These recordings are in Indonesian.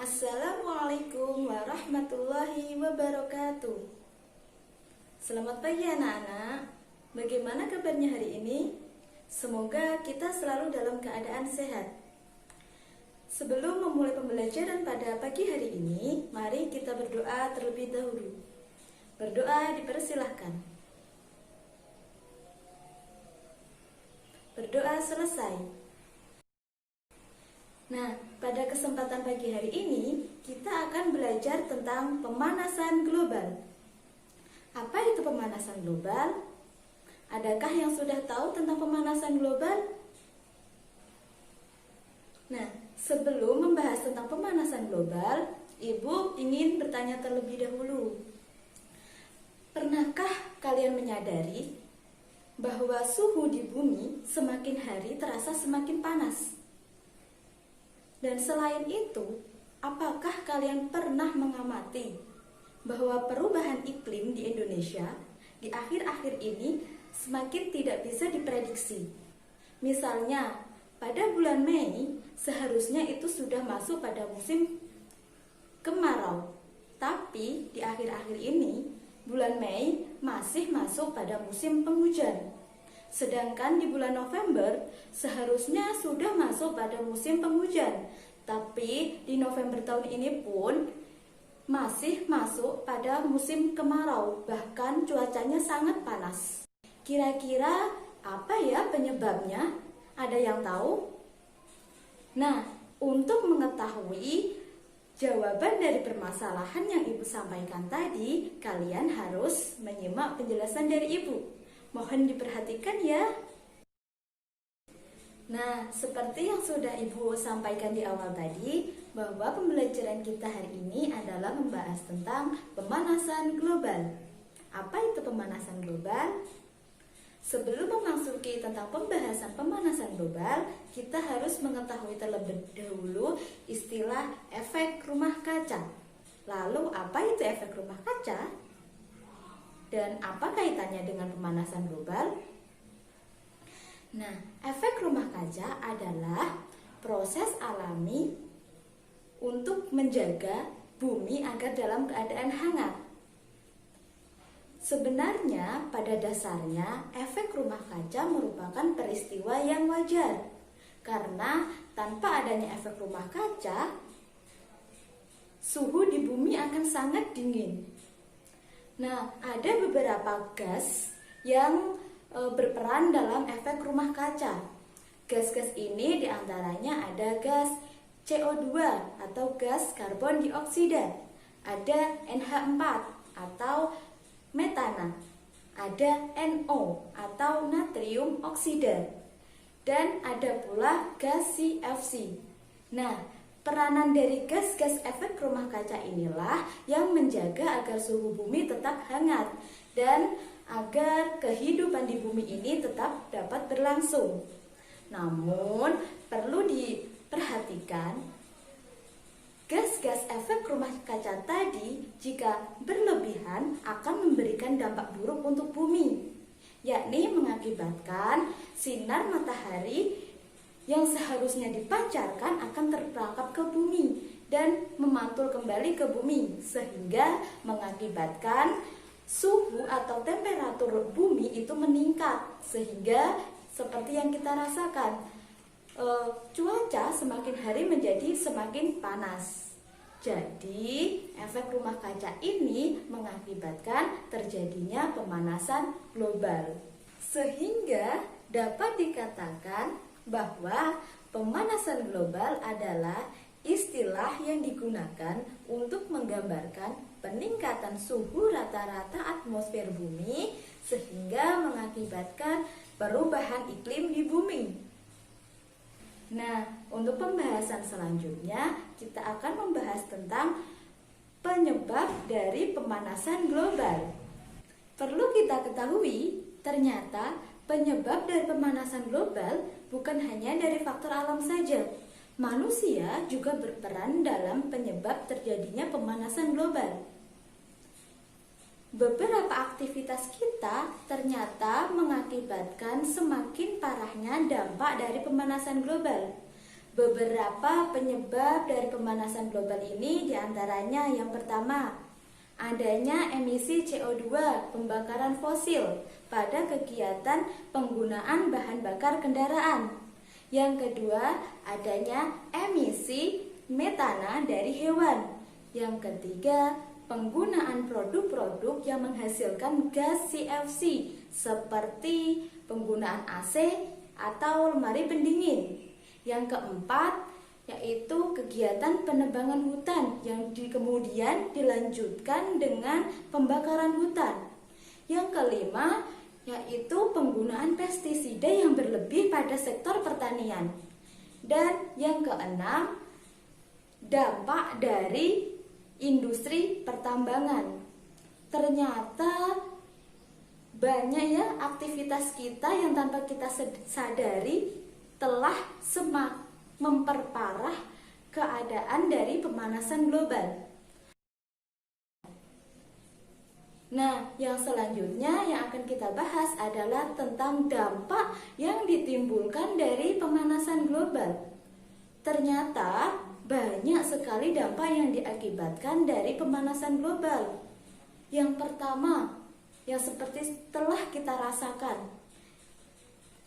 Assalamualaikum warahmatullahi wabarakatuh. Selamat pagi anak-anak. Bagaimana kabarnya hari ini? Semoga kita selalu dalam keadaan sehat. Sebelum memulai pembelajaran pada pagi hari ini, mari kita berdoa terlebih dahulu. Berdoa dipersilahkan. Berdoa selesai. Nah, pada kesempatan pagi hari ini, kita akan belajar tentang pemanasan global. Apa itu pemanasan global? Adakah yang sudah tahu tentang pemanasan global? Nah, sebelum membahas tentang pemanasan global, Ibu ingin bertanya terlebih dahulu. Pernahkah kalian menyadari bahwa suhu di bumi semakin hari terasa semakin panas? Dan selain itu, apakah kalian pernah mengamati bahwa perubahan iklim di Indonesia di akhir-akhir ini semakin tidak bisa diprediksi? Misalnya, pada bulan Mei seharusnya itu sudah masuk pada musim kemarau. Tapi di akhir-akhir ini, bulan Mei masih masuk pada musim penghujan. Sedangkan di bulan November seharusnya sudah masuk pada musim penghujan. Tapi di November tahun ini pun masih masuk pada musim kemarau. Bahkan cuacanya sangat panas. Kira-kira apa ya penyebabnya? Ada yang tahu? Nah, untuk mengetahui jawaban dari permasalahan yang Ibu sampaikan tadi, kalian harus menyimak penjelasan dari Ibu. Mohon diperhatikan ya. Nah, seperti yang sudah Ibu sampaikan di awal tadi, bahwa pembelajaran kita hari ini adalah membahas tentang pemanasan global. Apa itu pemanasan global? Sebelum memasuki tentang pembahasan pemanasan global, kita harus mengetahui terlebih dahulu istilah efek rumah kaca. Lalu, apa itu efek rumah kaca? Dan apa kaitannya dengan pemanasan global? Nah, efek rumah kaca adalah proses alami untuk menjaga bumi agar dalam keadaan hangat. Sebenarnya, pada dasarnya, efek rumah kaca merupakan peristiwa yang wajar. Karena tanpa adanya efek rumah kaca, suhu di bumi akan sangat dingin. Nah, ada beberapa gas yang berperan dalam efek rumah kaca. Gas-gas ini diantaranya ada gas CO2 atau gas karbon dioksida, ada NH4 atau metana, ada NO atau natrium oksida, dan ada pula gas CFC. Nah, peranan dari gas-gas efek rumah kaca inilah yang menjaga agar suhu bumi tetap hangat dan agar kehidupan di bumi ini tetap dapat berlangsung. Namun, perlu diperhatikan, gas-gas efek rumah kaca tadi jika berlebihan akan memberikan dampak buruk untuk bumi, yakni mengakibatkan sinar matahari yang seharusnya dipancarkan akan terperangkap ke bumi dan memantul kembali ke bumi, sehingga mengakibatkan suhu atau temperatur bumi itu meningkat, sehingga seperti yang kita rasakan, cuaca semakin hari menjadi semakin panas. Jadi efek rumah kaca ini mengakibatkan terjadinya pemanasan global, sehingga dapat dikatakan bahwa pemanasan global adalah istilah yang digunakan untuk menggambarkan peningkatan suhu rata-rata atmosfer bumi sehingga mengakibatkan perubahan iklim di bumi. Nah, untuk pembahasan selanjutnya kita akan membahas tentang penyebab dari pemanasan global. Perlu kita ketahui, ternyata penyebab dari pemanasan global bukan hanya dari faktor alam saja. Manusia juga berperan dalam penyebab terjadinya pemanasan global. Beberapa aktivitas kita ternyata mengakibatkan semakin parahnya dampak dari pemanasan global. Beberapa penyebab dari pemanasan global ini diantaranya yang pertama, adanya emisi CO2 pembakaran fosil pada kegiatan penggunaan bahan bakar kendaraan. Yang kedua, adanya emisi metana dari hewan. Yang ketiga, penggunaan produk-produk yang menghasilkan gas CFC seperti penggunaan AC atau lemari pendingin. Yang keempat, yaitu kegiatan penebangan hutan yang kemudian dilanjutkan dengan pembakaran hutan. Yang kelima, yaitu penggunaan pestisida yang berlebih pada sektor pertanian. Dan yang keenam, dampak dari industri pertambangan. Ternyata banyak ya aktivitas kita yang tanpa kita sadari telah memperparah keadaan dari pemanasan global. Nah, yang selanjutnya yang akan kita bahas adalah tentang dampak yang ditimbulkan dari pemanasan global. Ternyata banyak sekali dampak yang diakibatkan dari pemanasan global. Yang pertama, yang seperti telah kita rasakan,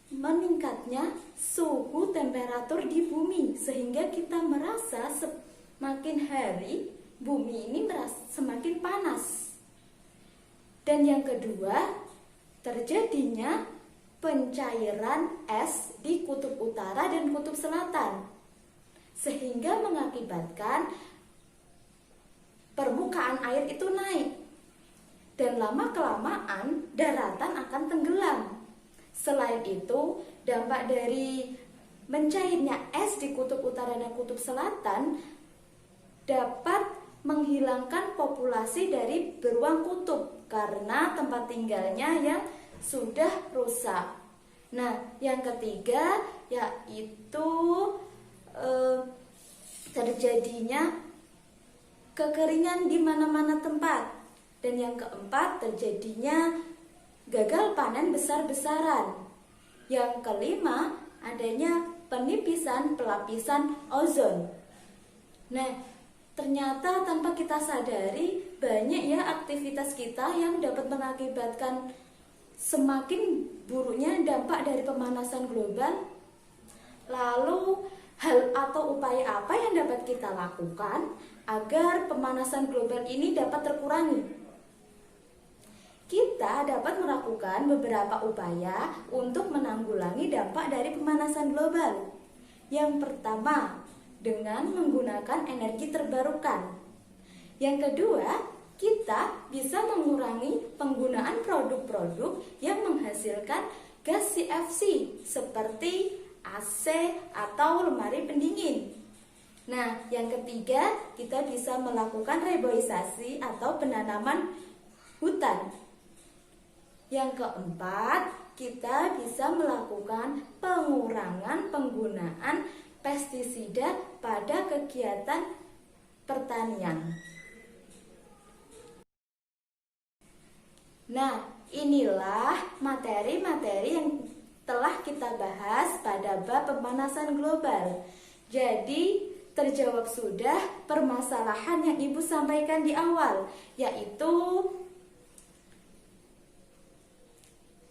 meningkatnya suhu temperatur di bumi sehingga kita merasa semakin hari bumi ini semakin panas. Dan yang kedua, terjadinya pencairan es di kutub utara dan kutub selatan sehingga mengakibatkan permukaan air itu naik dan lama-kelamaan daratan akan tenggelam. Selain itu, dampak dari mencairnya es di kutub utara dan kutub selatan dapat menghilangkan populasi dari beruang kutub karena tempat tinggalnya yang sudah rusak. Nah, yang ketiga yaitu terjadinya kekeringan di mana-mana tempat. Dan yang keempat, terjadinya gagal panen besar-besaran. Yang kelima, adanya penipisan pelapisan ozon. Nah, ternyata tanpa kita sadari banyak ya aktivitas kita yang dapat mengakibatkan semakin buruknya dampak dari pemanasan global. Lalu hal atau upaya apa yang dapat kita lakukan agar pemanasan global ini dapat terkurangi? Kita dapat melakukan beberapa upaya untuk menanggulangi dampak dari pemanasan global. Yang pertama, dengan menggunakan energi terbarukan. Yang kedua, kita bisa mengurangi penggunaan produk-produk yang menghasilkan gas CFC seperti AC atau lemari pendingin. Nah, yang ketiga, kita bisa melakukan reboisasi atau penanaman hutan. Yang keempat, kita bisa melakukan pengurangan penggunaan pestisida pada kegiatan pertanian. Nah, inilah materi-materi yang telah kita bahas pada bab pemanasan global. Jadi, terjawab sudah permasalahan yang Ibu sampaikan di awal, yaitu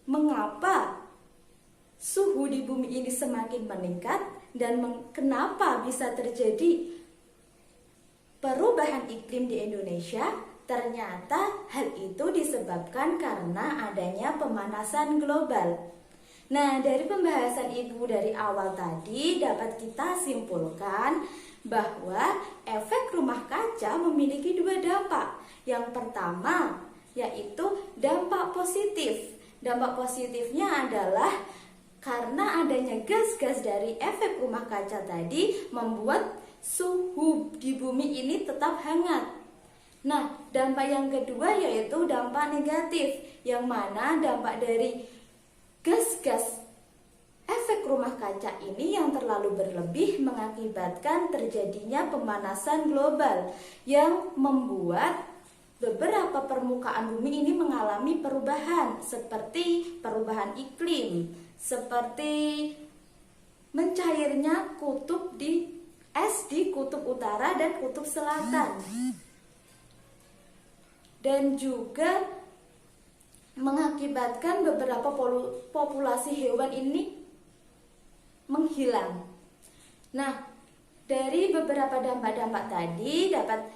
mengapa suhu di bumi ini semakin meningkat dan kenapa bisa terjadi perubahan iklim di Indonesia. Ternyata hal itu disebabkan karena adanya pemanasan global. Nah, dari pembahasan Ibu dari awal tadi dapat kita simpulkan bahwa efek rumah kaca memiliki dua dampak. Yang pertama yaitu dampak positif. Dampak positifnya adalah karena adanya gas-gas dari efek rumah kaca tadi membuat suhu di bumi ini tetap hangat. Nah, dampak yang kedua yaitu dampak negatif, yang mana dampak dari gas-gas efek rumah kaca ini yang terlalu berlebih mengakibatkan terjadinya pemanasan global yang membuat beberapa permukaan bumi ini mengalami perubahan seperti perubahan iklim, seperti mencairnya kutub di es di kutub utara dan kutub selatan. Dan juga mengakibatkan beberapa populasi hewan ini menghilang. Nah, dari beberapa dampak-dampak tadi dapat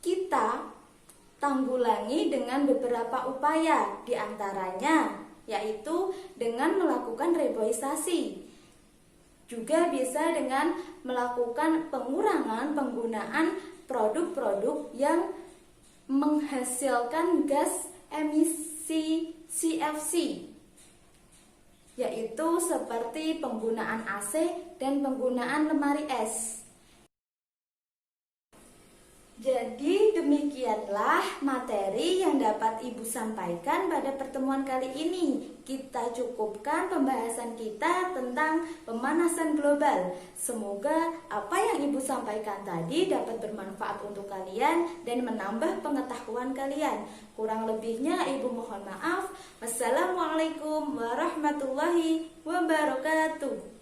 kita tanggulangi dengan beberapa upaya, diantaranya yaitu dengan melakukan reboisasi. Juga bisa dengan melakukan pengurangan penggunaan produk-produk yang menghasilkan gas emisi CFC, yaitu seperti penggunaan AC dan penggunaan lemari es. Jadi demikianlah materi yang dapat Ibu sampaikan pada pertemuan kali ini. Kita cukupkan pembahasan kita tentang pemanasan global. Semoga apa yang Ibu sampaikan tadi dapat bermanfaat untuk kalian dan menambah pengetahuan kalian. Kurang lebihnya Ibu mohon maaf. Wassalamualaikum warahmatullahi wabarakatuh.